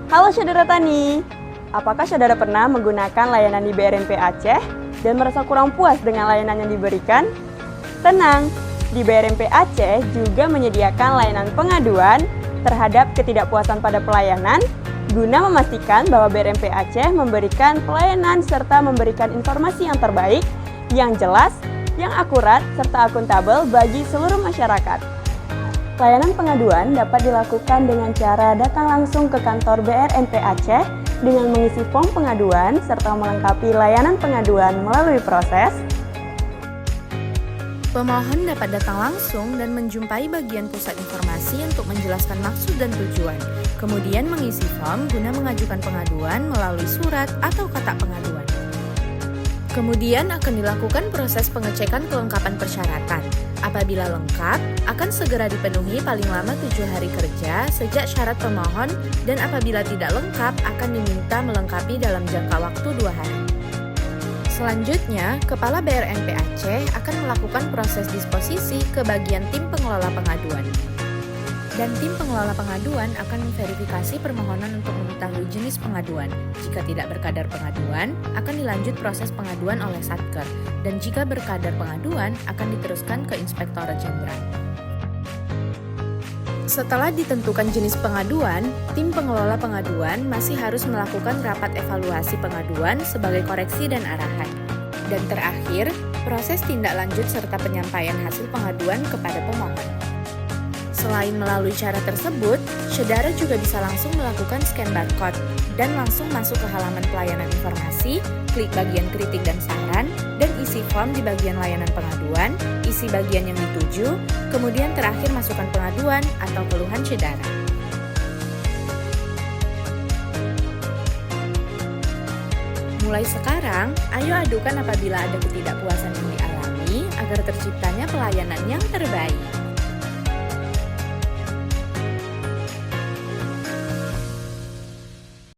Halo saudara Tani, apakah saudara pernah menggunakan layanan di BRMP Aceh dan merasa kurang puas dengan layanan yang diberikan? Tenang, di BRMP Aceh juga menyediakan layanan pengaduan terhadap ketidakpuasan pada pelayanan guna memastikan bahwa BRMP Aceh memberikan pelayanan serta memberikan informasi yang terbaik, yang jelas, yang akurat, serta akuntabel bagi seluruh masyarakat. Layanan pengaduan dapat dilakukan dengan cara datang langsung ke kantor BRMP Aceh dengan mengisi form pengaduan serta melengkapi layanan pengaduan melalui proses. Pemohon dapat datang langsung dan menjumpai bagian pusat informasi untuk menjelaskan maksud dan tujuan, kemudian mengisi form guna mengajukan pengaduan melalui surat atau kotak pengaduan. Kemudian akan dilakukan proses pengecekan kelengkapan persyaratan. Apabila lengkap, akan segera dipenuhi paling lama 7 hari kerja sejak syarat pemohon, dan apabila tidak lengkap akan diminta melengkapi dalam jangka waktu 2 hari. Selanjutnya, Kepala BRMP Aceh akan melakukan proses disposisi ke bagian tim pengelola pengaduan. Dan tim pengelola pengaduan akan memverifikasi permohonan untuk mengetahui jenis pengaduan. Jika tidak berkadar pengaduan, akan dilanjut proses pengaduan oleh Satker. Dan jika berkadar pengaduan, akan diteruskan ke Inspektorat Jenderal. Setelah ditentukan jenis pengaduan, tim pengelola pengaduan masih harus melakukan rapat evaluasi pengaduan sebagai koreksi dan arahan. Dan terakhir, proses tindak lanjut serta penyampaian hasil pengaduan kepada pemohon. Selain melalui cara tersebut, saudara juga bisa langsung melakukan scan barcode dan langsung masuk ke halaman pelayanan informasi, klik bagian kritik dan saran, dan isi form di bagian layanan pengaduan, isi bagian yang dituju, kemudian terakhir masukkan pengaduan atau keluhan saudara. Mulai sekarang, ayo adukan apabila ada ketidakpuasan yang dialami agar terciptanya pelayanan yang terbaik.